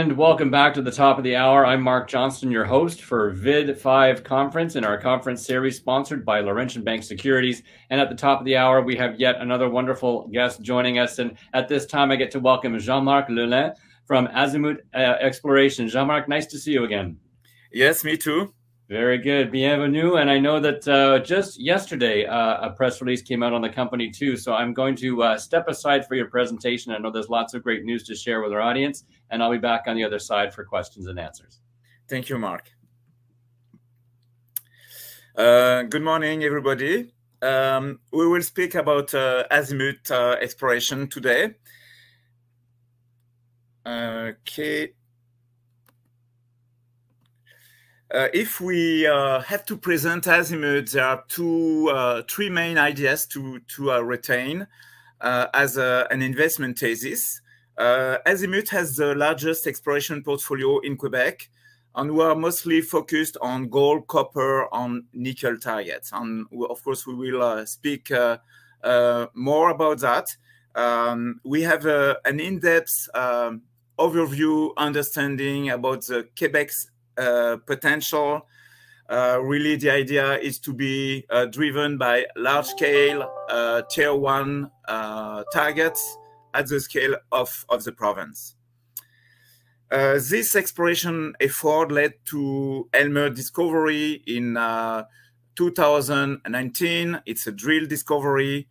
And welcome back to the top of the hour. I'm Mark Johnston, your host for VID5 conference in our conference series sponsored by Laurentian Bank Securities. And at the top of the hour, we have yet another wonderful guest joining us. And at this time, I get to welcome Jean-Marc Lulin from Azimut Exploration. Jean-Marc, nice to see you again. Yes, me too. Very good. Bienvenue. And I know that just yesterday, a press release came out on the company too. So I'm going to step aside for your presentation. I know there's lots of great news to share with our audience, and I'll be back on the other side for questions and answers. Thank you, Mark. Good morning, everybody. We will speak about Azimut exploration today. Okay. If we have to present Azimut, there are three main ideas to retain as an investment thesis. Azimut has the largest exploration portfolio in Quebec, and we are mostly focused on gold, copper, and nickel targets. And of course, we will speak more about that. We have an in-depth overview understanding about the Quebec's potential. Really, the idea is to be driven by large-scale tier 1 targets at the scale of the province. This exploration effort led to Elmer discovery in 2019. It's a drill discovery.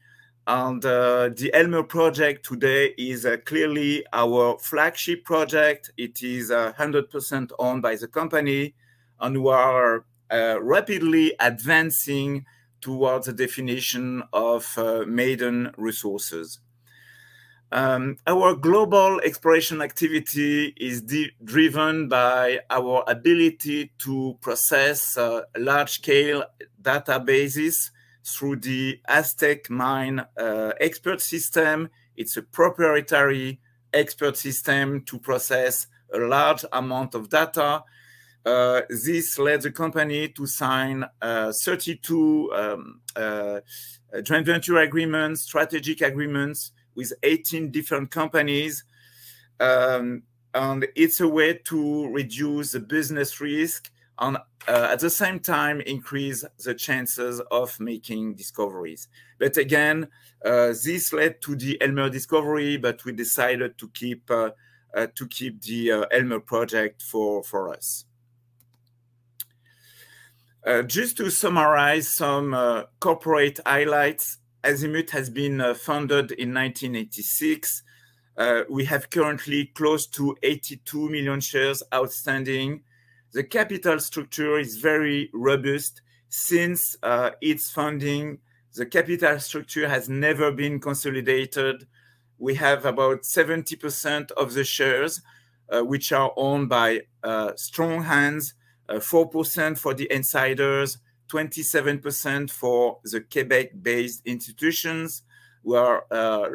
And the Elmer project today is clearly our flagship project. It is 100% owned by the company, and we are rapidly advancing towards the definition of maiden resources. Our global exploration activity is driven by our ability to process large-scale databases through the Aztec Mine expert system. It's a proprietary expert system to process a large amount of data. This led the company to sign 32 joint venture agreements, strategic agreements with 18 different companies. And it's a way to reduce the business risk and at the same time increase the chances of making discoveries. But again, this led to the Elmer discovery, but we decided to keep the Elmer project for us. Just to summarize some corporate highlights, Azimut has been founded in 1986. We have currently close to 82 million shares outstanding. The capital structure is very robust. Since its founding, the capital structure has never been consolidated. We have about 70% of the shares, which are owned by strong hands, 4% for the insiders, 27% for the Quebec-based institutions who are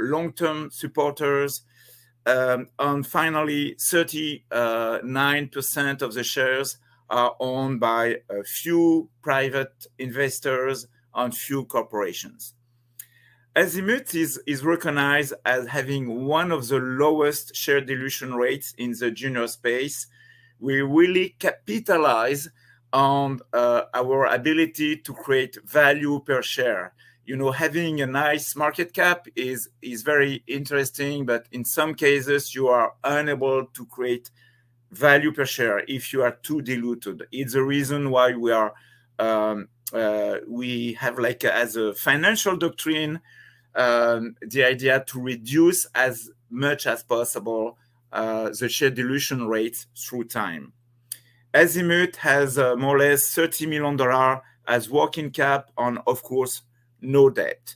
long-term supporters. And finally, 39% of the shares are owned by a few private investors and few corporations. Azimut is recognized as having one of the lowest share dilution rates in the junior space. We really capitalize on our ability to create value per share. You know, having a nice market cap is very interesting, but in some cases you are unable to create value per share if you are too diluted. It's the reason why we are we have, like, as a financial doctrine, the idea to reduce as much as possible the share dilution rate through time. Azimut has more or less $30 million as working cap and, of course, no debt.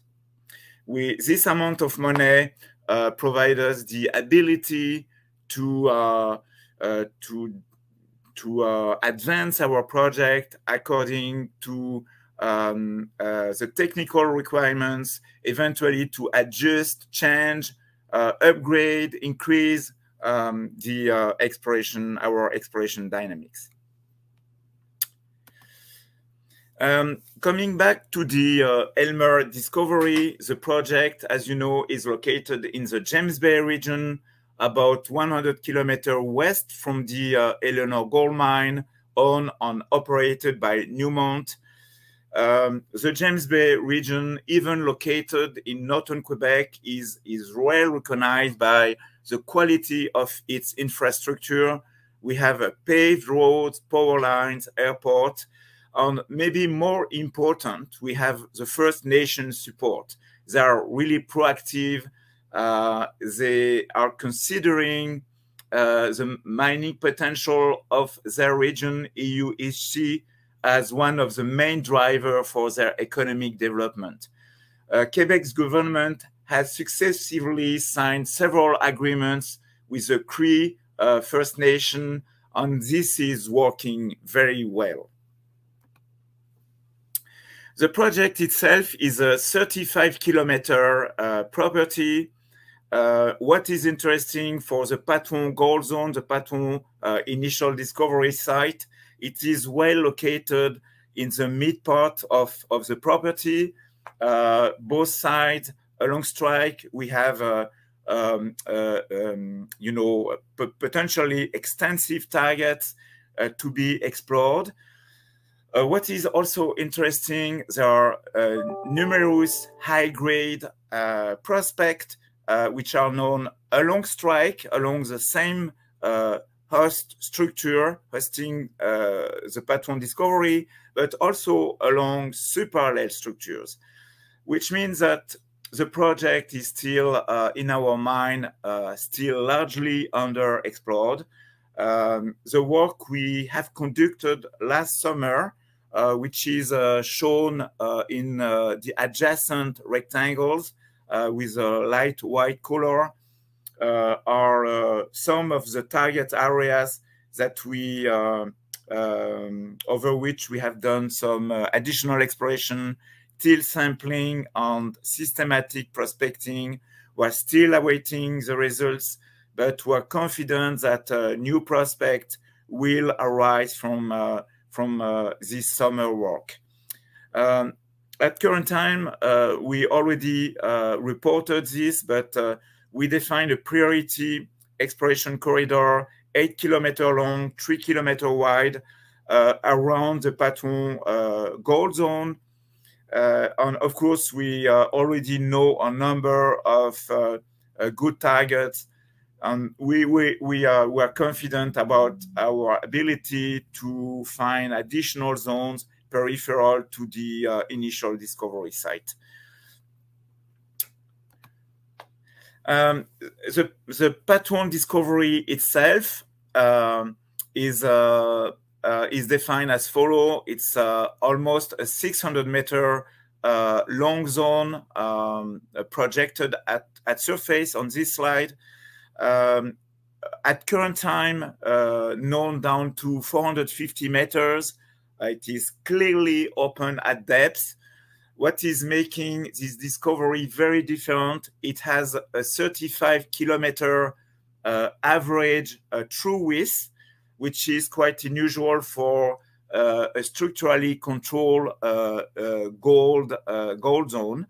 This amount of money provides us the ability to advance our project according to the technical requirements, eventually to adjust, change, upgrade, increase our exploration dynamics. Coming back to the Elmer discovery, the project, as you know, is located in the James Bay region about 100 kilometers west from the Eleanor gold mine, owned and operated by Newmont. The James Bay region, even located in northern Quebec, is well recognized by the quality of its infrastructure. We have paved roads, power lines, airport, and maybe more important, we have the First Nations support. They are really proactive. They are considering the mining potential of their region, EUHC, as one of the main drivers for their economic development. Quebec's government has successively signed several agreements with the Cree First Nation, and this is working very well. The project itself is a 35-kilometer property. What is interesting for the Patwon Gold Zone, the Patwon initial discovery site, it is well located in the mid part of the property. Both sides along strike, we have potentially extensive targets to be explored. What is also interesting, there are numerous high-grade prospects which are known along strike, along the same host structure, hosting the Patwon discovery, but also along subparallel structures, which means that the project is still, in our mind, still largely underexplored. The work we have conducted last summer, which is shown in the adjacent rectangles with a light white color, are some of the target areas that we over which we have done some additional exploration, till sampling and systematic prospecting. We're still awaiting the results, but we're confident that new prospects will arise from this summer work. At current time, we already reported this, but we defined a priority exploration corridor, 8 kilometers long, 3 kilometers wide, around the Patwon Gold Zone. And of course, we already know a number of good targets, and we are confident about our ability to find additional zones peripheral to the initial discovery site. The Patwon discovery itself is defined as follows. It's almost a 600-meter long zone projected at surface on this slide. At current time, known down to 450 meters. It is clearly open at depth. What is making this discovery very different, it has a 35-kilometer average true width, which is quite unusual for a structurally controlled gold zone.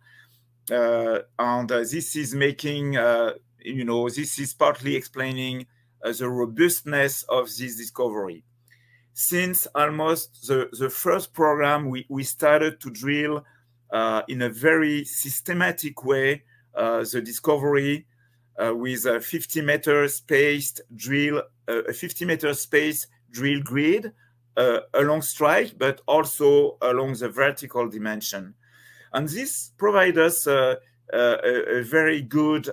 And this is making, this is partly explaining the robustness of this discovery. Since almost the first program, we started to drill in a very systematic way the discovery with a 50-meter spaced drill, a 50-meter space drill grid along strike, but also along the vertical dimension. And this provides us a very good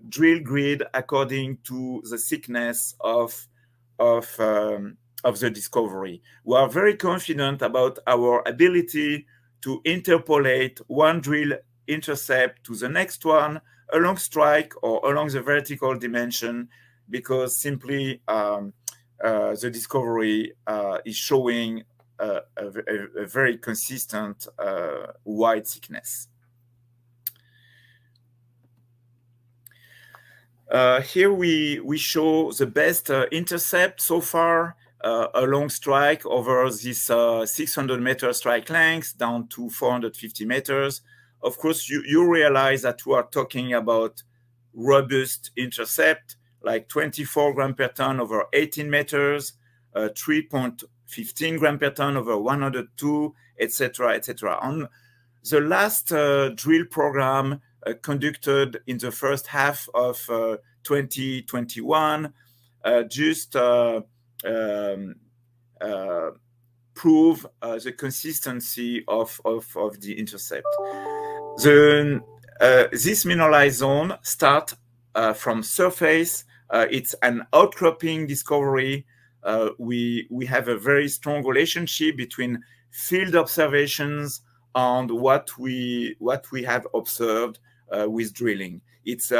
drill grid according to the thickness of the discovery. We are very confident about our ability to interpolate one drill intercept to the next one along strike or along the vertical dimension, because simply the discovery is showing a very consistent wide thickness. Here we show the best intercept so far along strike over this 600-meter strike length down to 450 meters. Of course, you realize that we are talking about robust intercept, like 24 grams per ton over 18 meters, 3.15 grams per ton over 102, etc., etc. On the last drill program conducted in the first half of 2021 just prove the consistency of the intercept. This mineralized zone starts from surface. It's an outcropping discovery. We have a very strong relationship between field observations and what we have observed with drilling. It's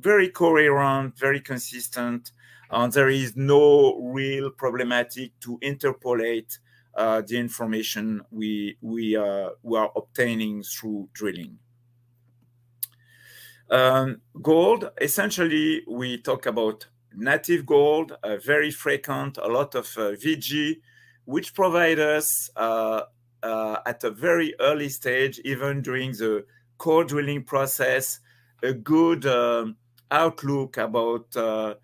very coherent, very consistent, and there is no real problematic to interpolate the information we are obtaining through drilling. Gold, essentially, we talk about native gold, very frequent, a lot of VG, which provide us at a very early stage, even during the core drilling process, a good outlook about a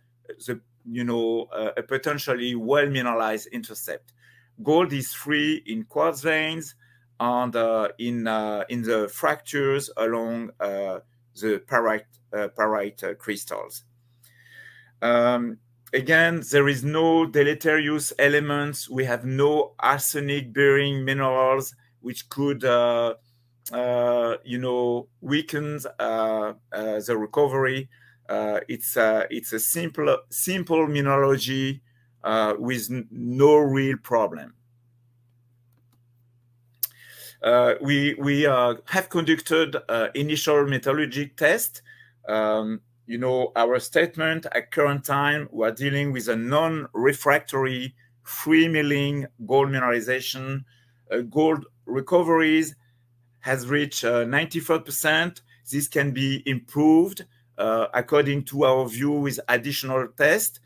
potentially well mineralized intercept. Gold is free in quartz veins and in the fractures along the pyrite crystals. Again, there is no deleterious elements. We have no arsenic-bearing minerals, which could, weaken the recovery. It's a simple mineralogy with no real problem. We have conducted initial metallurgic test. Our statement at current time, we're dealing with a non-refractory free milling gold mineralization. Gold recoveries has reached 94%. This can be improved according to our view with additional tests.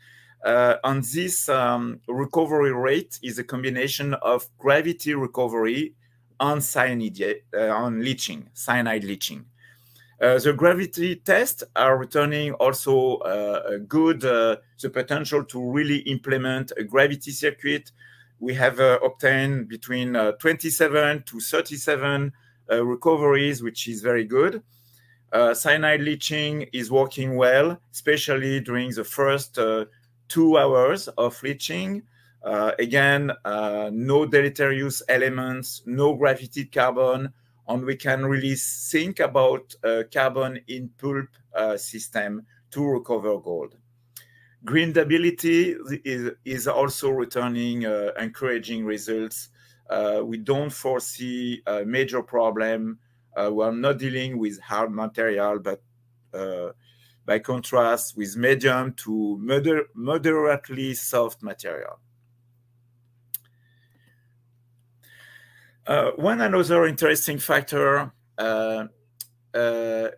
And this recovery rate is a combination of gravity recovery and cyanide leaching. The gravity tests are returning also the potential to really implement a gravity circuit. We have obtained between 27 to 37 recoveries, which is very good. Cyanide leaching is working well, especially during the first 2 hours of leaching. Again, no deleterious elements, no graphite carbon, and we can really think about carbon in pulp system to recover gold. Grindability is also returning encouraging results. We don't foresee a major problem. We're not dealing with hard material, but by contrast with medium to moderately soft material. One another interesting factor, the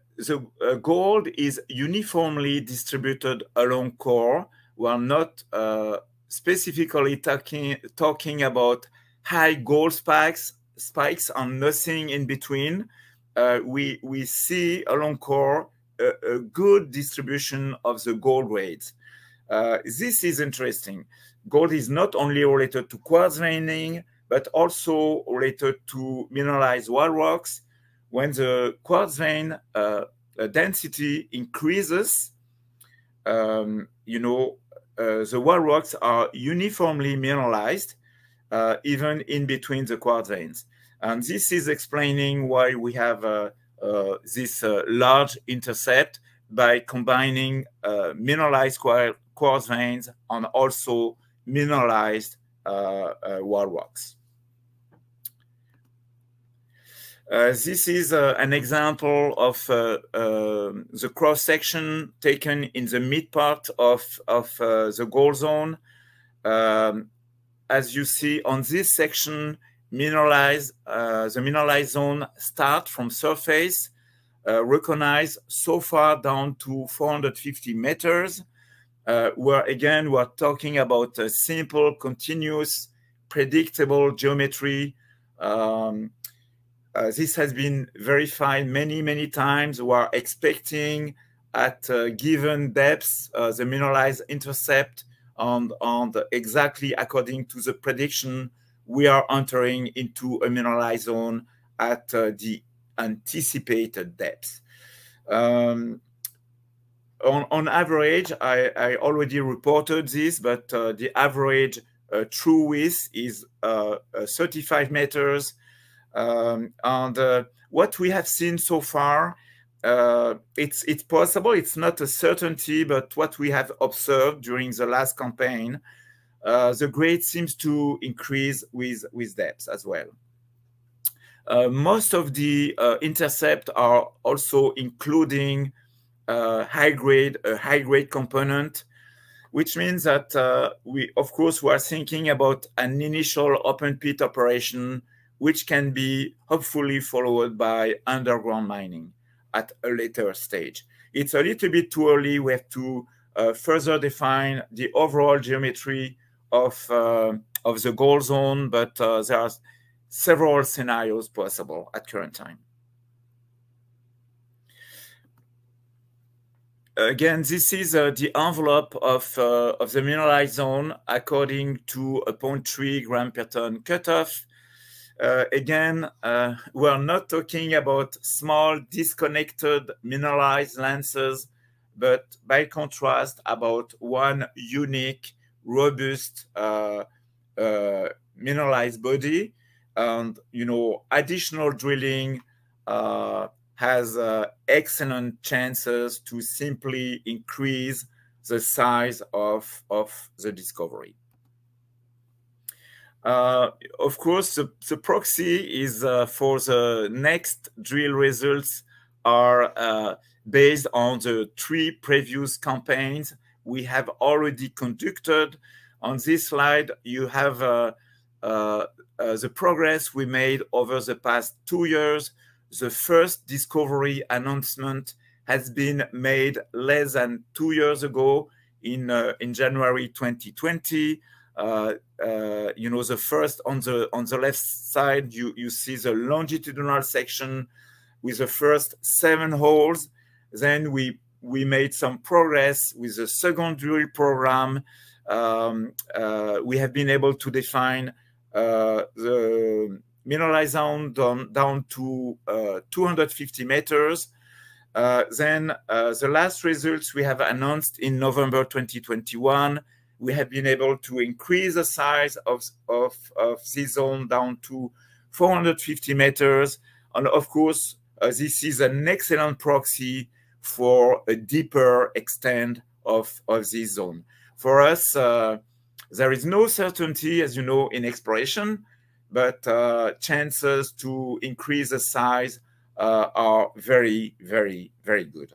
gold is uniformly distributed along core. We're not specifically talking about high gold spikes and nothing in between. We see along core a good distribution of the gold grades. This is interesting. Gold is not only related to quartz veining, but also related to mineralized wall rocks. When the quartz vein density increases, the wall rocks are uniformly mineralized, even in between the quartz veins. And this is explaining why we have this large intercept by combining mineralized quartz veins and also mineralized wall rocks. This is an example of the cross-section taken in the mid part of the gold zone. As you see on this section, the mineralized zone starts from surface, recognized so far down to 450 meters, where again, we're talking about a simple, continuous, predictable geometry. This has been verified many times. We are expecting at given depths, the mineralized intercept, and exactly according to the prediction, we are entering into a mineralized zone at the anticipated depth. On average, I already reported this, but the average true width is 35 meters. And what we have seen so far, it's possible, it's not a certainty, but what we have observed during the last campaign, the grade seems to increase with depth as well. Most of the intercept are also including a high grade component, which means that we are thinking about an initial open pit operation, which can be hopefully followed by underground mining at a later stage. It's a little bit too early. We have to further define the overall geometry of the gold zone, but there are several scenarios possible at current time. Again, this is the envelope of the mineralized zone according to a 0.3 gram per ton cutoff. Again, we're not talking about small disconnected mineralized lances, but by contrast, about one unique, robust mineralized body. And, you know, additional drilling has excellent chances to simply increase the size of the discovery. Of course, the proxy is for the next drill results are based on the 3 previous campaigns we have already conducted. On this slide, you have the progress we made over the past 2 years. The first discovery announcement has been made less than 2 years ago in January 2020. You know, the first on the left side, you see the longitudinal section with the first 7 holes. Then we made some progress with the second drill program. We have been able to define the mineralized zone down to 250 meters. Then the last results we have announced in November 2021, we have been able to increase the size of this zone down to 450 meters. And of course, this is an excellent proxy for a deeper extent of this zone. For us, there is no certainty, as you know, in exploration, but chances to increase the size are very, very, very good.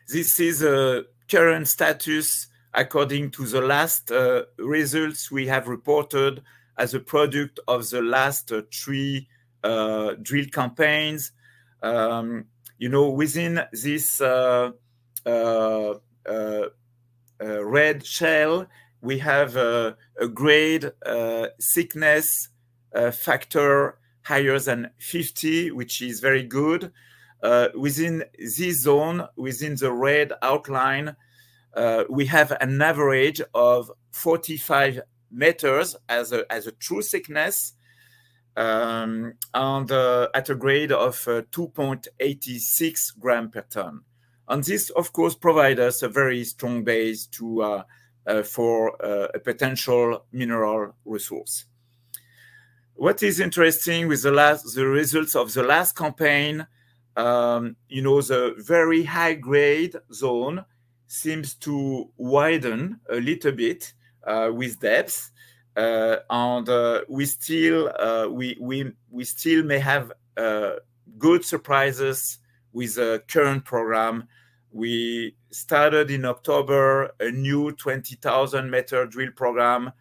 This is a current status according to the last results we have reported as a product of the last 3 drill campaigns. You know, within this red shell, we have a grade thickness factor higher than 50, which is very good. Within this zone, within the red outline, we have an average of 45 meters as a true thickness, and at a grade of 2.86 gram per ton. And this, of course, provides us a very strong base to for a potential mineral resource. What is interesting with the results of the last campaign, you know, the very high grade zone seems to widen a little bit with depth, and we still may have good surprises with the current program. We started in October a new 20,000 meter drill program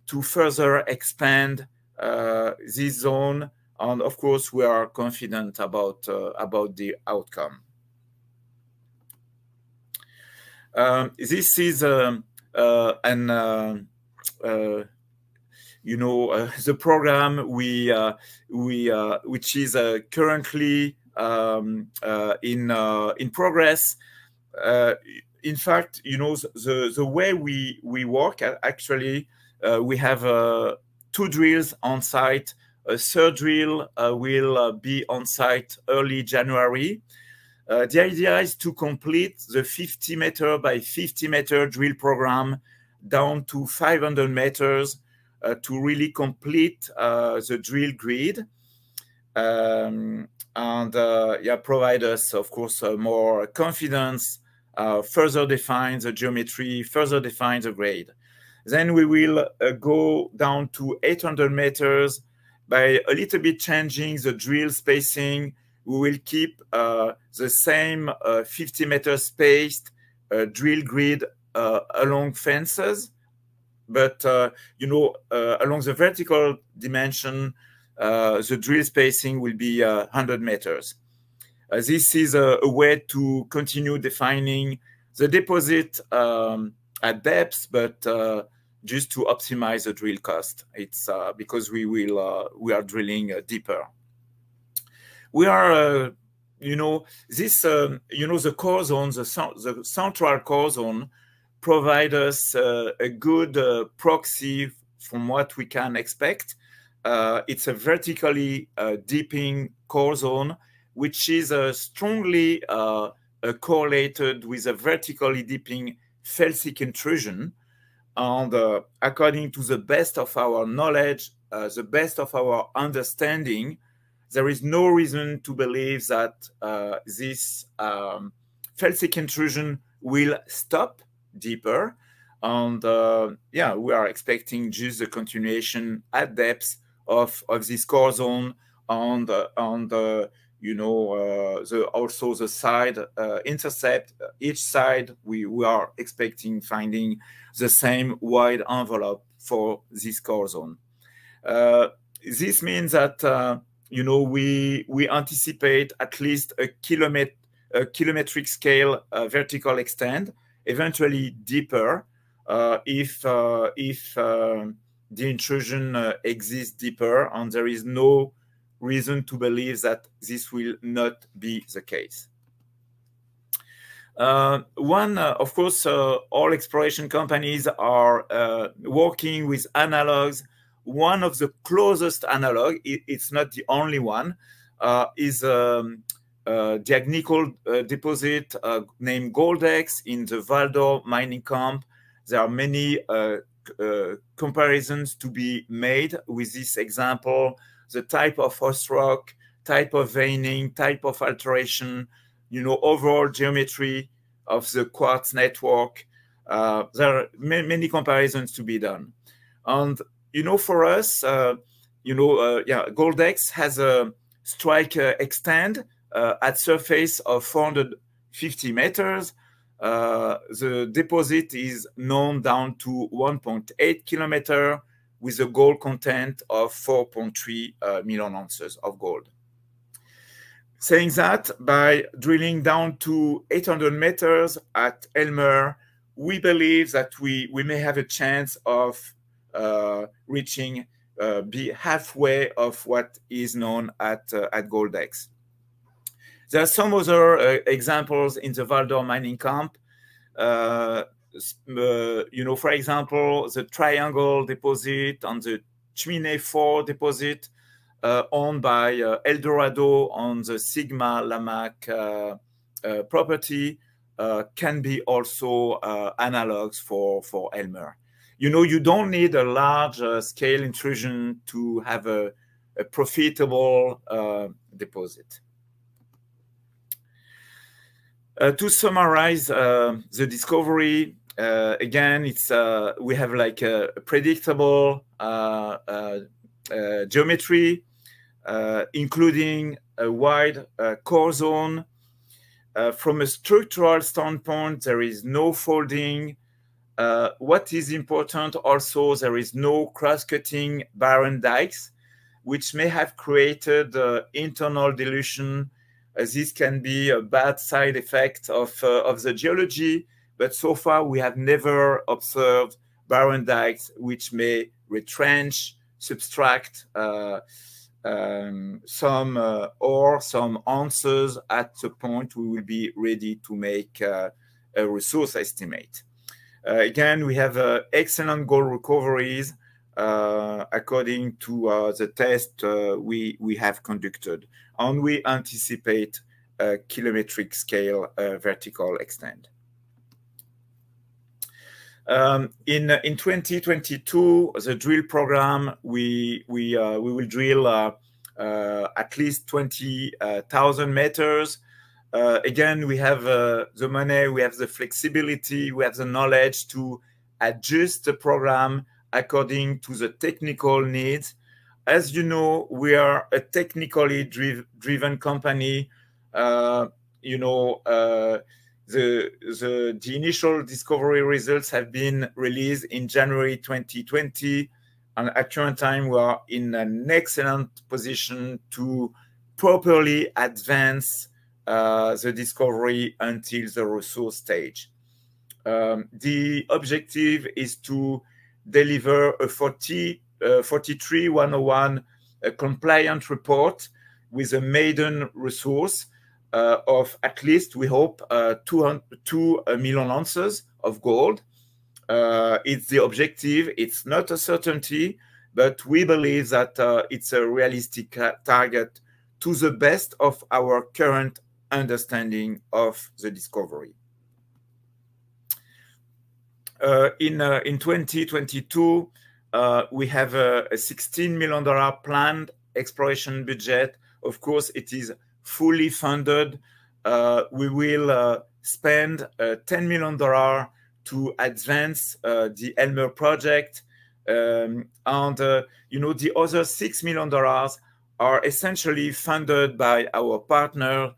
to further expand this zone, and of course we are confident about the outcome. This is you know, the program which is currently in progress. In fact, you know, the way we work, actually, we have 2 drills on site. A 3rd drill will be on site early January. The idea is to complete the 50 meter by 50 meter drill program down to 500 meters to really complete the drill grid. And yeah, provide us, of course, more confidence, further define the geometry, further define the grade. Then we will go down to 800 meters by a little bit changing the drill spacing. We will keep the same 50 meter spaced drill grid along fences, but you know, along the vertical dimension, the drill spacing will be 100 meters. This is a way to continue defining the deposit at depth, but just to optimize the drill cost. It's because we are drilling deeper. We are, you know, this, you know, the core zone, the central core zone, provide us a good proxy from what we can expect. It's a vertically deeping core zone, which is strongly correlated with a vertically deeping felsic intrusion. And according to the best of our knowledge, the best of our understanding, there is no reason to believe that this felsic intrusion will stop deeper. And yeah, we are expecting just the continuation at depth of this core zone and you know, also the side intercept. Each side we are expecting finding the same wide envelope for this core zone. This means that you know, we anticipate at least a kilometric scale vertical extent, eventually deeper if the intrusion exists deeper, and there is no reason to believe that this will not be the case. Of course, all exploration companies are working with analogs. One of the closest analog, it's not the only one, is the agnical deposit named Goldex in the Val-d'Or mining camp. There are many comparisons to be made with this example. The type of host rock, type of veining, type of alteration, you know, overall geometry of the quartz network. There are many comparisons to be done. And, you know, for us, you know, yeah, Goldex has a strike extent at surface of 450 meters. The deposit is known down to 1.8 kilometers with a gold content of 4.3 million ounces of gold. Saying that, by drilling down to 800 meters at Elmer, we believe that we may have a chance of reaching, be halfway of what is known at Goldex. There are some other examples in the Val-d'Or mining camp. You know, for example, the Triangle deposit and the Chimney 4 deposit owned by Eldorado on the Sigma Lamaque property can be also analogs for Elmer. You know, you don't need a large scale intrusion to have a profitable deposit. To summarize the discovery, again, it's we have like a predictable geometry, including a wide core zone. From a structural standpoint, there is no folding. What is important also, there is no cross-cutting barren dikes, which may have created internal dilution. This can be a bad side effect of the geology, but so far we have never observed barren dikes which may retrench, subtract some or some answers at the point we will be ready to make a resource estimate. Again, we have excellent gold recoveries according to the test we have conducted, and we anticipate a kilometric scale vertical extent. In 2022, the drill program, we will drill at least 20,000 meters. Again, we have the money, we have the flexibility, we have the knowledge to adjust the program according to the technical needs. As you know, we are a technically driven company. You know, the initial discovery results have been released in January 2020, and at current time we are in an excellent position to properly advance the discovery until the resource stage. The objective is to deliver a 43-101 compliant report with a maiden resource of at least, we hope, 2 million ounces of gold. It's the objective. It's not a certainty, but we believe that it's a realistic target to the best of our current understanding of the discovery. In 2022, we have a $16 million planned exploration budget. Of course, it is fully funded. We will spend $10 million to advance the Elmer project. And, you know, the other $6 million are essentially funded by our partner,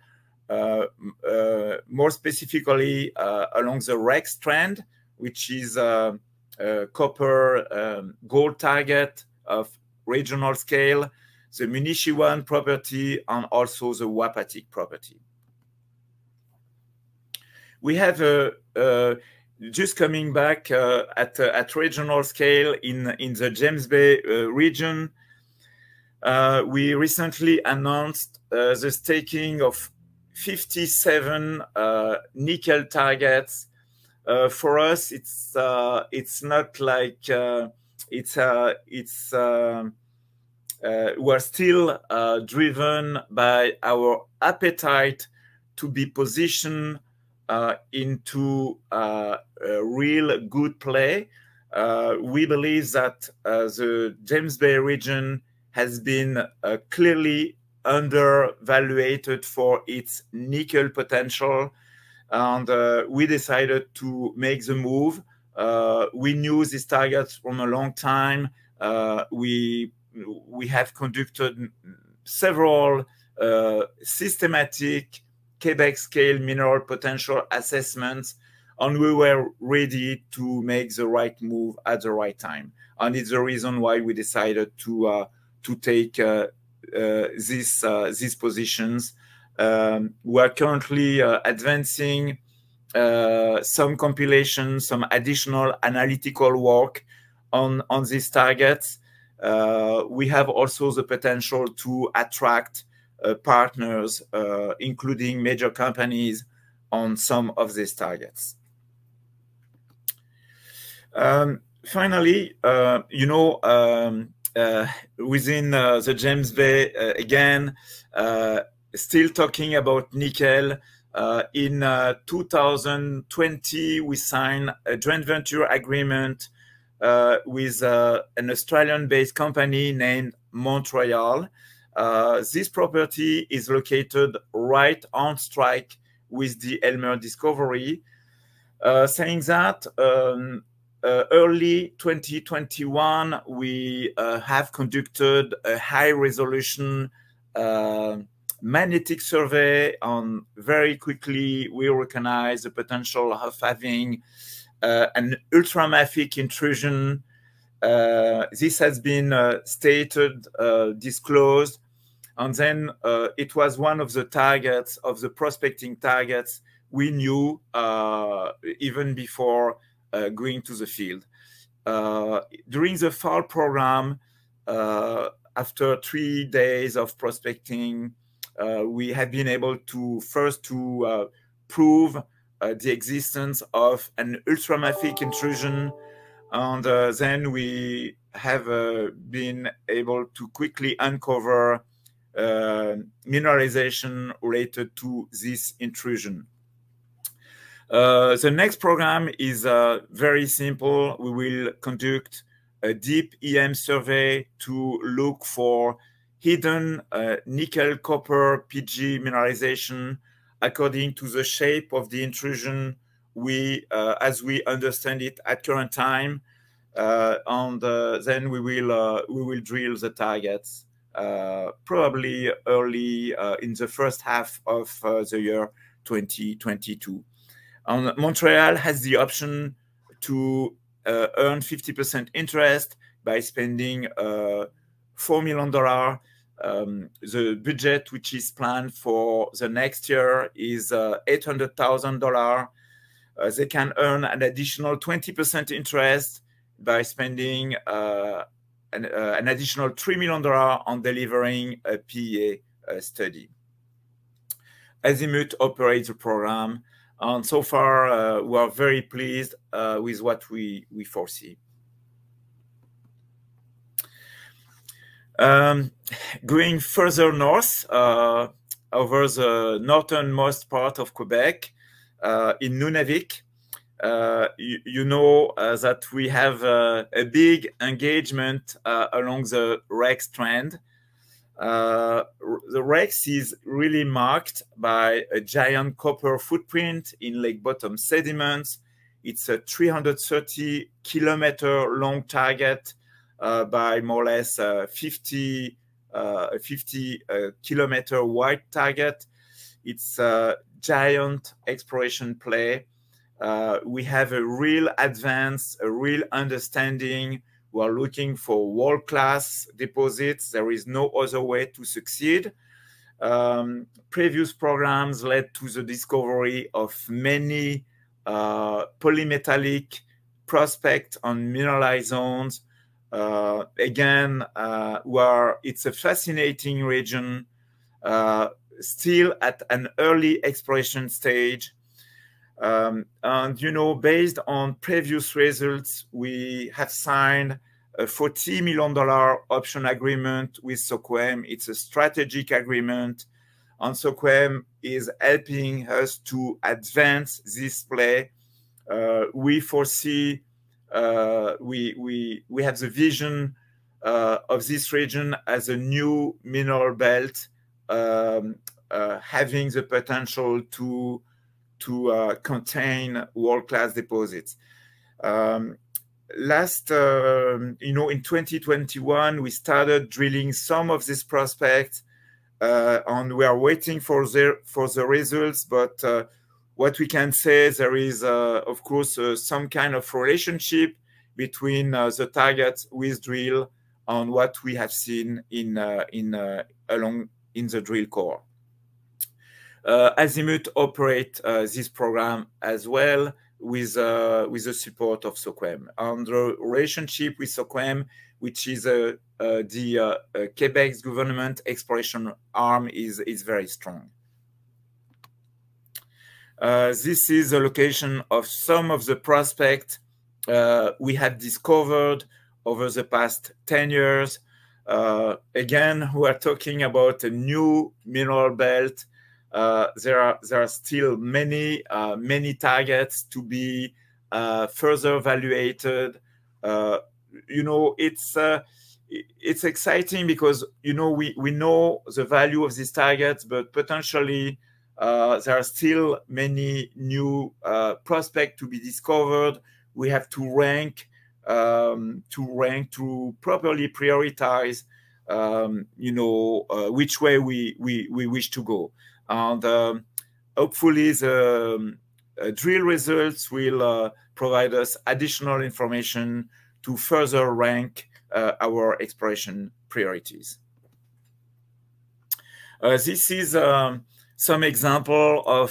more specifically along the Rex trend, which is a copper gold target of regional scale, the Municiwan property, and also the Wapiti property. We have just coming back at regional scale in the James Bay region. We recently announced the staking of 57 nickel targets. For us, it's not like we're still driven by our appetite to be positioned into a real good play. We believe that the James Bay region has been clearly undervalued for its nickel potential, and we decided to make the move. We knew these targets from a long time. We have conducted several systematic Quebec scale mineral potential assessments, and we were ready to make the right move at the right time. And it's the reason why we decided to take these positions. We are currently advancing some compilation, some additional analytical work on these targets. We have also the potential to attract partners, including major companies, on some of these targets. Finally, you know, within the James Bay, again, still talking about nickel, in 2020, we signed a joint venture agreement with an Australian-based company named Montreal. This property is located right on strike with the Elmer discovery. Saying that, early 2021, we have conducted a high-resolution magnetic survey, and very quickly we recognize the potential of having an ultramafic intrusion. This has been stated, disclosed, and then it was one of the targets, of the prospecting targets we knew even before going to the field. During the fall program, after 3 days of prospecting, we have been able to first prove the existence of an ultramafic intrusion, and then we have been able to quickly uncover mineralization related to this intrusion. The next program is very simple. We will conduct a deep EM survey to look for hidden nickel copper PG mineralization according to the shape of the intrusion as we understand it at current time, and then we will drill the targets probably early in the first half of the year 2022. And Montreal has the option to earn 50% interest by spending $4 million. The budget which is planned for the next year is $800,000. They can earn an additional 20% interest by spending an additional $3 million on delivering a PEA study. Azimut operates the program, and so far we are very pleased with what we foresee. Going further north, over the northernmost part of Quebec, in Nunavik, you know that we have a big engagement along the Rex Trend. The Rex is really marked by a giant copper footprint in lake bottom sediments. It's a 330-kilometer long target by more or less 50 kilometer wide target. It's a giant exploration play. We have a real advance, a real understanding. We are looking for world-class deposits. There is no other way to succeed. Previous programs led to the discovery of many polymetallic prospects on mineralized zones. Again, it's a fascinating region, still at an early exploration stage. And, you know, based on previous results, we have signed a $40 million option agreement with SOQUEM. It's a strategic agreement, and SOQUEM is helping us to advance this play. We foresee, we have the vision of this region as a new mineral belt, having the potential to contain world-class deposits. You know, in 2021, we started drilling some of these prospects, and we are waiting for the results. But what we can say, there is, of course, some kind of relationship between the targets with drill and what we have seen in the drill core. Azimut operate this program as well with the support of SOQUEM. And the relationship with SOQUEM, which is the Quebec's government exploration arm, is very strong. This is the location of some of the prospects we have discovered over the past 10 years. Again, we are talking about a new mineral belt. There are still many targets to be further evaluated. You know, it's exciting because, you know, we know the value of these targets, but potentially there are still many new prospects to be discovered. We have to rank to properly prioritize, you know, which way we wish to go. And hopefully the drill results will provide us additional information to further rank our exploration priorities. This is some example of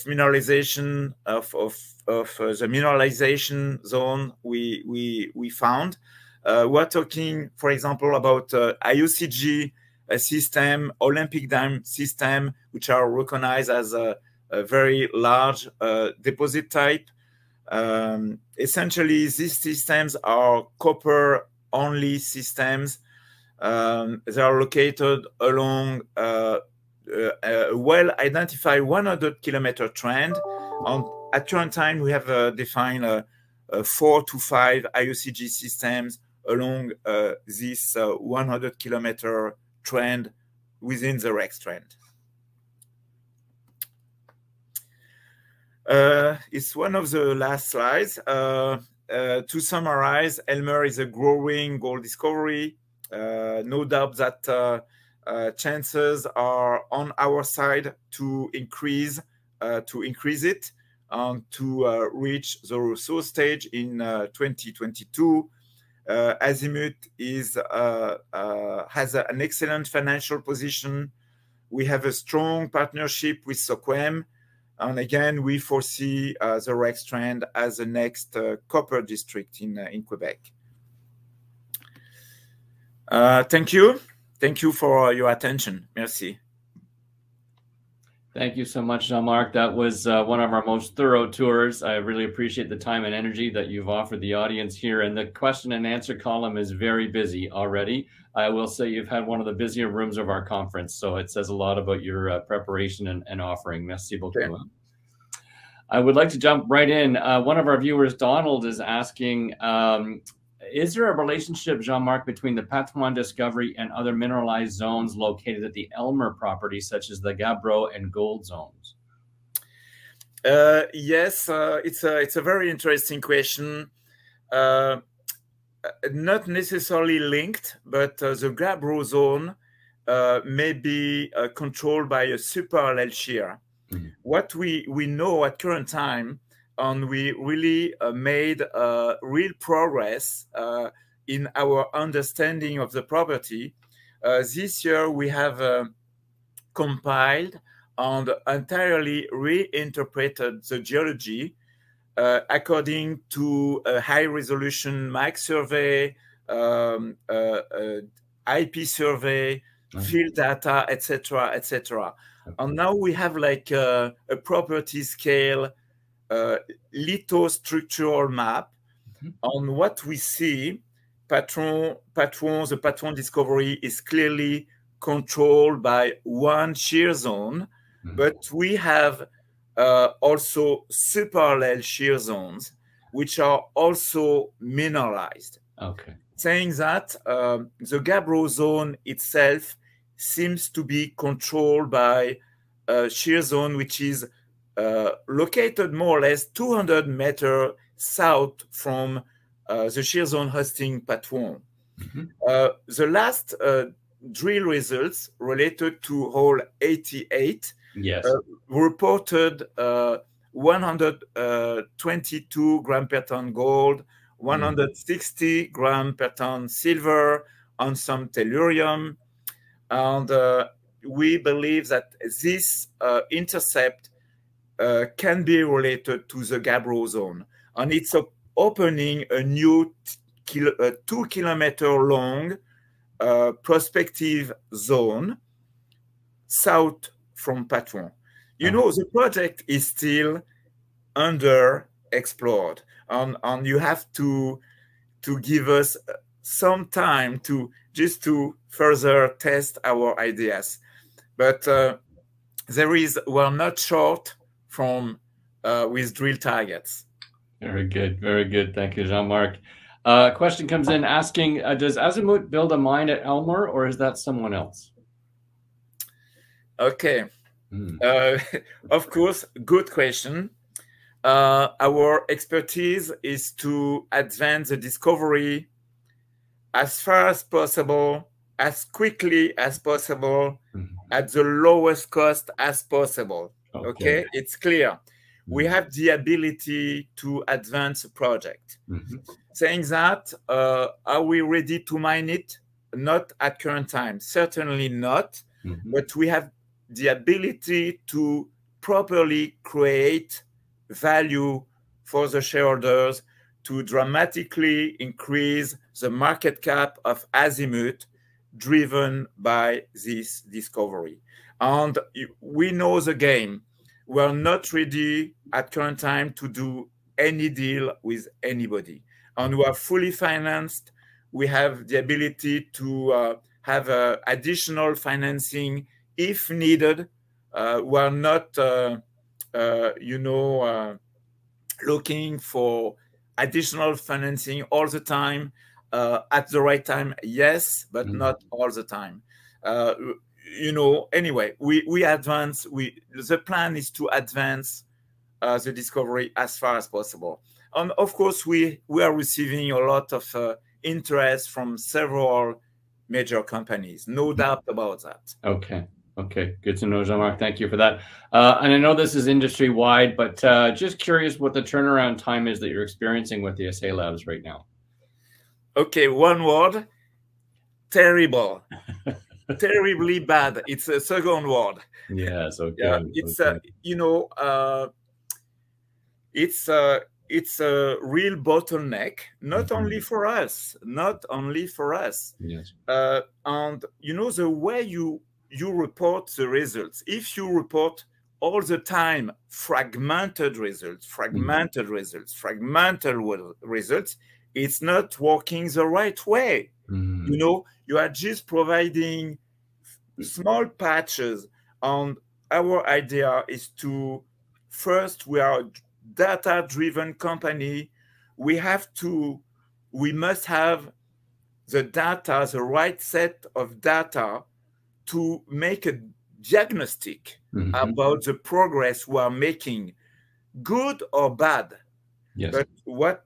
mineralization of the mineralization zone we found. We're talking, for example, about IOCG system, Olympic Dam system, which are recognized as a very large deposit type. Essentially, these systems are copper-only systems. They are located along a well-identified 100-kilometer trend. At current time, we have defined 4 to 5 IOCG systems along this 100-kilometer trend within the REX trend. It's one of the last slides. To summarize, Elmer is a growing gold discovery. No doubt that chances are on our side to increase it and to reach the resource stage in 2022. Azimut has an excellent financial position. We have a strong partnership with SOQUEM. And again, we foresee the REX trend as the next copper district in Quebec. Thank you. Thank you for your attention. Merci. Thank you so much, Jean-Marc. That was one of our most thorough tours. I really appreciate the time and energy that you've offered the audience here. And the question and answer column is very busy already. I will say you've had one of the busier rooms of our conference, so it says a lot about your preparation and offering. Merci beaucoup. Okay. I would like to jump right in. One of our viewers, Donald, is asking, is there a relationship, Jean-Marc, between the Patwon discovery and other mineralized zones located at the Elmer property, such as the Gabbro and Gold zones? Yes, it's a very interesting question. Not necessarily linked, but the Gabbro zone may be controlled by a subparallel shear. Mm-hmm. What we know at current time, and we really made real progress in our understanding of the property. This year, we have compiled and entirely reinterpreted the geology according to a high-resolution MAC survey, IP survey, field data, etc., etc. And now we have like a property scale lithostructural map. Mm-hmm. On what we see, the Patwon discovery is clearly controlled by one shear zone, mm-hmm. but we have also subparallel shear zones, which are also mineralized. Okay. Saying that the Gabbro zone itself seems to be controlled by a shear zone which is located more or less 200 meters south from the shear zone hosting Patwon. Mm-hmm. The last drill results related to hole 88 yes. Reported 122 gram per ton gold, 160 gram per ton silver, and some tellurium. And we believe that this intercept can be related to the Gabbro zone. And it's opening a new 2 kilometer long prospective zone south from Patwon. You know, the project is still underexplored, and you have to give us some time to further test our ideas. But we're not short from with drill targets. Very good, very good. Thank you, Jean-Marc. Question comes in asking, does Azimut build a mine at Elmer, or is that someone else? Okay. Of course, good question. Our expertise is to advance the discovery as far as possible, as quickly as possible, at the lowest cost as possible. Okay? It's clear. We have the ability to advance a project. Saying that, are we ready to mine it? Not at current time, certainly not, but we have the ability to properly create value for the shareholders, to dramatically increase the market cap of Azimut driven by this discovery. And we know the game. We're not ready at current time to do any deal with anybody. And we are fully financed. We have the ability to have additional financing if needed. We're not, looking for additional financing all the time. At the right time, yes, but not all the time. Anyway, we advance. The plan is to advance the discovery as far as possible. And of course, we are receiving a lot of interest from several major companies. No doubt about that. Okay. Okay, good to know, Jean-Marc. Thank you for that. And I know this is industry-wide, but just curious what the turnaround time is that you're experiencing with the Assay Labs right now. Okay, one word: terrible. Terribly bad. It's a second word. Yes, okay. Yeah, it's it's a real bottleneck, not only for us, Yes. And the way you report the results. If you report all the time fragmented results, it's not working the right way. You are just providing small patches. And our idea is to, first, we are a data-driven company. We must have the data, the right set of data to make a diagnostic about the progress we are making, good or bad. Yes. But what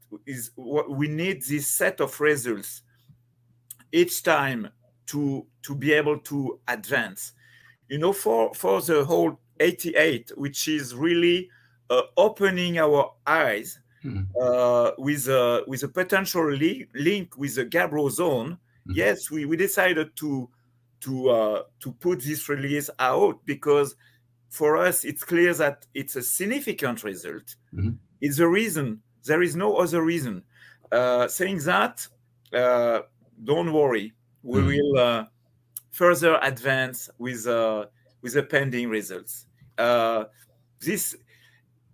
we need, this set of results each time to be able to advance. For the whole 88, which is really opening our eyes with a potential link with the Gabbro zone. Yes, we decided to put this release out because for us it's clear that it's a significant result. It's a reason. There is no other reason. Saying that, don't worry. We will further advance with the pending results.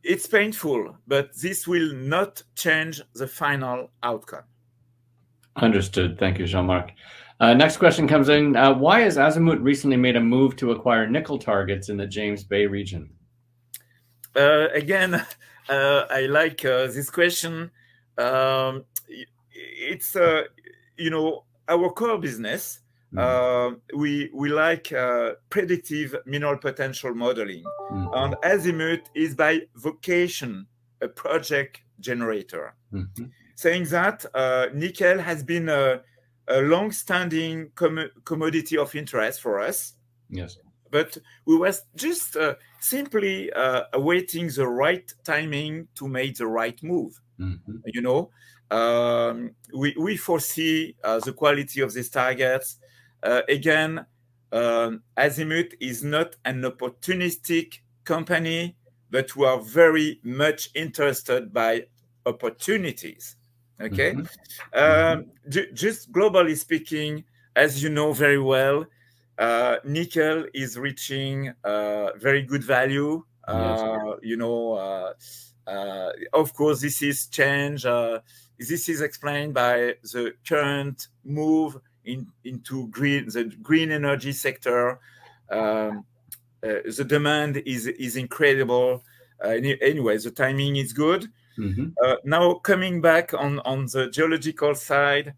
It's painful, but this will not change the final outcome. Understood. Thank you, Jean-Marc. Next question comes in. Why has Azimut recently made a move to acquire nickel targets in the James Bay region? Again, I like this question. It's our core business. We like predictive mineral potential modeling, and Azimut is by vocation a project generator. Saying that, nickel has been a long-standing commodity of interest for us. Yes. But we were just simply awaiting the right timing to make the right move. We foresee the quality of these targets. Again, Azimut is not an opportunistic company, but we are very much interested by opportunities. Okay. Just globally speaking, as you know very well, nickel is reaching very good value. Of course, this is change. This is explained by the current move into the green energy sector. The demand is incredible. Anyway, the timing is good. Now coming back on the geological side,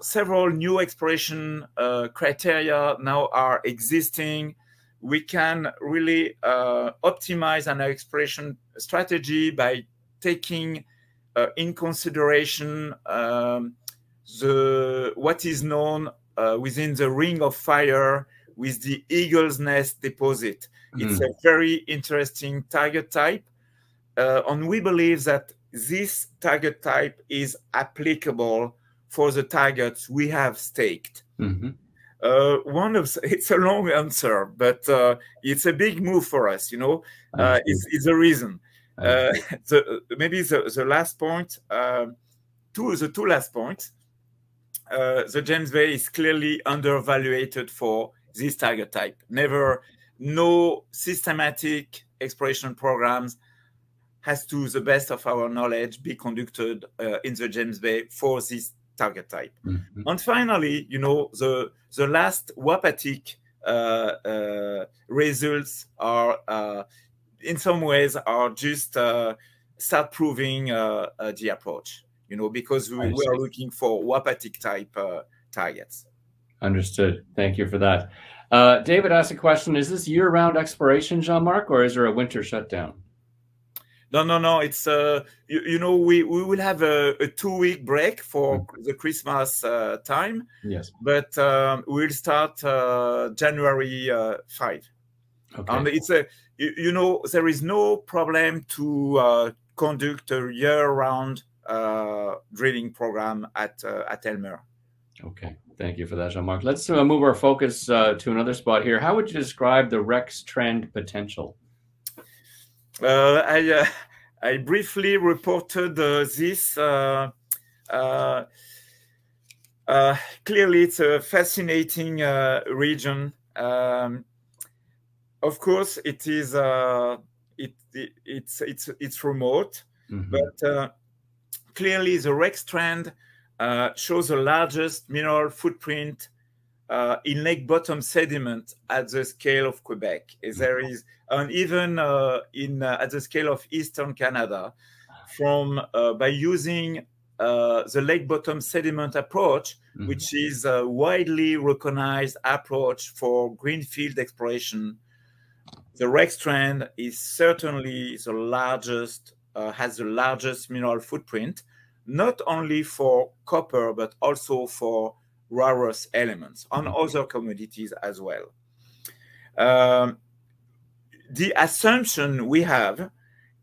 several new exploration criteria now are existing. We can really optimize an exploration strategy by taking in consideration what is known within the Ring of Fire with the Eagle's Nest deposit. It's a very interesting target type. And we believe that this target type is applicable for the targets we have staked. It's a long answer, but it's a big move for us, it's a reason. Maybe the last point, the two last points. The James Bay is clearly undervaluated for this target type. No systematic exploration programs has, to the best of our knowledge, be conducted in the James Bay for this target type. Mm-hmm. And finally, the last WAPATIC results are, in some ways, are just start proving the approach. Because we are looking for WAPATIC type targets. Understood. Thank you for that. David asked a question: is this year-round exploration, Jean-Marc, or is there a winter shutdown? No. It's we will have a 2-week break for the Christmas time. Yes. But we'll start January 5. Okay. And it's there is no problem to conduct a year-round drilling program at Elmer. Okay, thank you for that, Jean-Marc. Let's move our focus to another spot here. How would you describe the Rex trend potential? I briefly reported this. Clearly, it's a fascinating region. Of course, it is. It's remote, mm-hmm. But clearly, the Rex trend shows the largest mineral footprint in lake bottom sediment at the scale of Quebec. There is, and even at the scale of Eastern Canada, by using the lake bottom sediment approach, mm-hmm. which is a widely recognized approach for greenfield exploration. The Rex trend is certainly the largest, has the largest mineral footprint, not only for copper, but also for rarest elements and other commodities as well. The assumption we have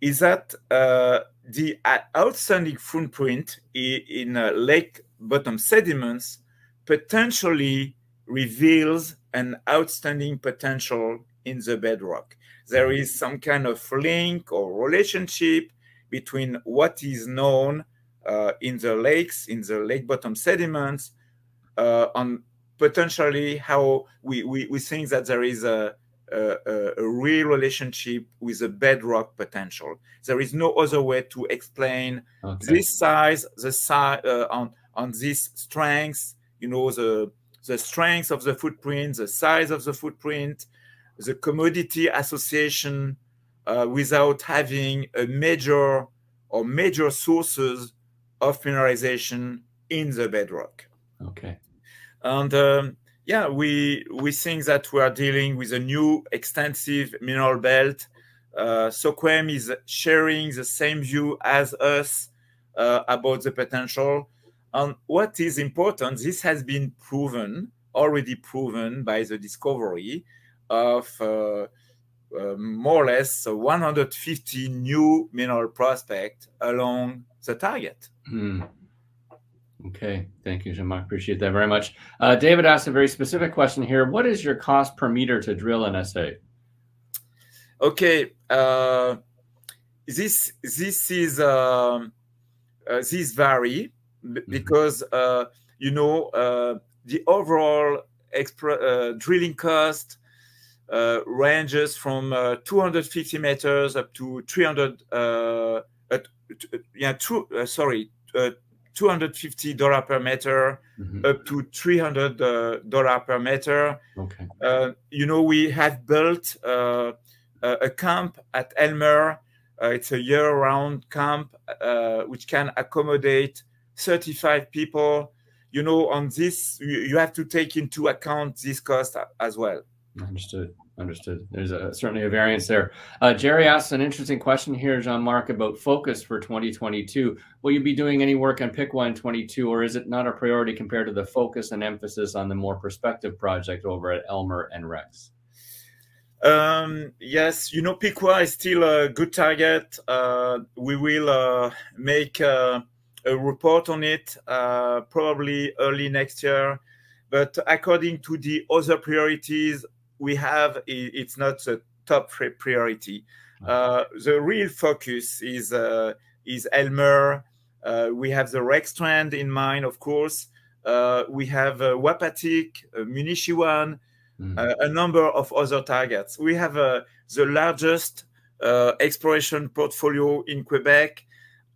is that the outstanding footprint in lake bottom sediments potentially reveals an outstanding potential in the bedrock. There is some kind of link or relationship between what is known in the lakes, in the lake bottom sediments, and potentially how we think that there is a real relationship with the bedrock potential. There is no other way to explain this size, on these strengths, the strength of the footprint, the size of the footprint, the commodity association, without having a major sources of mineralization in the bedrock. Okay. And we think that we are dealing with a new extensive mineral belt. SOQUEM is sharing the same view as us about the potential. And what is important, this has been already proven by the discovery of more or less 150 new mineral prospects along the target. Okay, thank you, Jean-Marc. Appreciate that very much. David asked a very specific question here. What is your cost per meter to drill an SA? Okay, this vary because the overall drilling cost ranges from 250 meters up to $250 per meter, up to $300 per meter. Okay. We have built a camp at Elmer. It's a year-round camp which can accommodate 35 people. On this, you have to take into account this cost as well. Understood. There's certainly a variance there. Jerry asks an interesting question here, Jean-Marc, about focus for 2022. Will you be doing any work on Piqua in 22, or is it not a priority compared to the focus and emphasis on the more prospective project over at Elmer and Rex? Yes, Piqua is still a good target. We will make a report on it probably early next year. But according to the other priorities we have, it's not a top priority. The real focus is Elmer. We have the Rex Strand in mind, of course. We have Wapiti, Munishiwan, a number of other targets. We have the largest exploration portfolio in Quebec,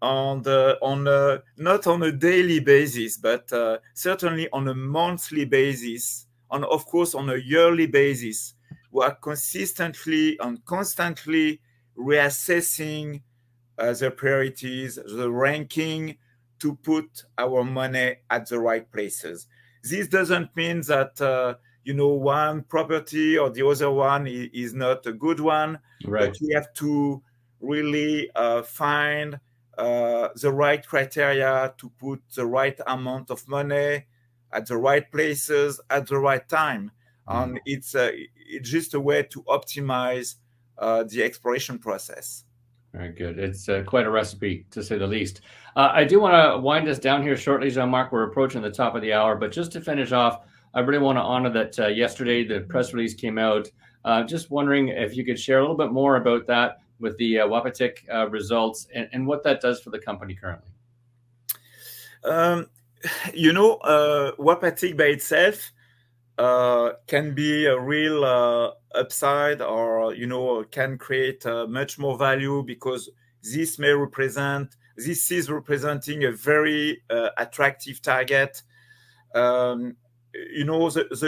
not on a daily basis, but certainly on a monthly basis, and of course on a yearly basis. We are consistently and constantly reassessing the priorities, the ranking, to put our money at the right places. This doesn't mean that one property or the other one is not a good one, right. But we have to really find the right criteria to put the right amount of money at the right places at the right time. And it's just a way to optimize the exploration process. Very good. It's quite a recipe, to say the least. I do want to wind us down here shortly, Jean-Marc. We're approaching the top of the hour, but just to finish off, I really want to honor that yesterday the press release came out. Just wondering if you could share a little bit more about that with the Wapiti results and what that does for the company currently. Wapiti by itself can be a real upside, or can create much more value, because this is representing a very attractive target. The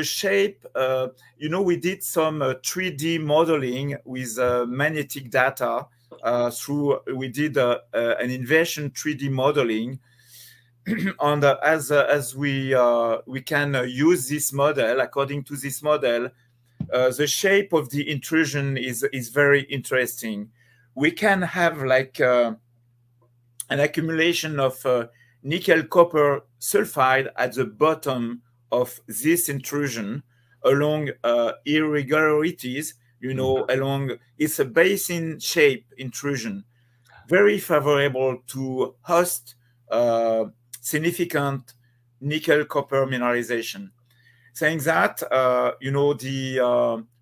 shape, we did some 3D modeling with magnetic data we did an inversion 3D modeling. And as we can use this model, according to this model, the shape of the intrusion is very interesting. We can have like an accumulation of nickel copper sulfide at the bottom of this intrusion along irregularities, along, it's a basin shape intrusion, very favorable to host significant nickel copper mineralization. Saying that,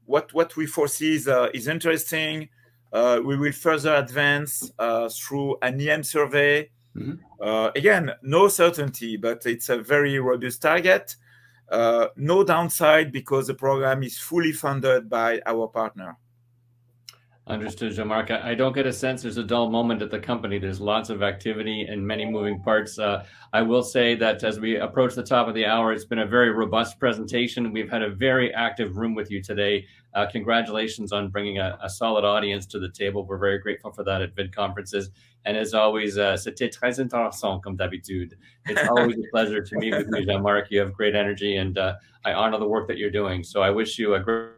what we foresee is interesting. We will further advance through an EM survey. Again, no certainty, but it's a very robust target. No downside, because the program is fully funded by our partner. Understood, Jean-Marc. I don't get a sense there's a dull moment at the company. There's lots of activity and many moving parts. I will say that as we approach the top of the hour, it's been a very robust presentation. We've had a very active room with you today. Congratulations on bringing a solid audience to the table. We're very grateful for that at VID conferences. And as always, c'était très intéressant, comme d'habitude. It's always a pleasure to meet with you, Jean-Marc. You have great energy, and I honor the work that you're doing. So I wish you a great...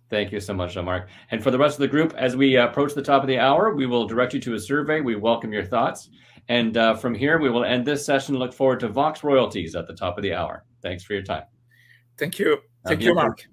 Thank you so much, Jean-Marc. And for the rest of the group, as we approach the top of the hour, we will direct you to a survey. We welcome your thoughts. And from here, we will end this session. Look forward to Vox royalties at the top of the hour. Thanks for your time. Thank you. Thank you, Mark.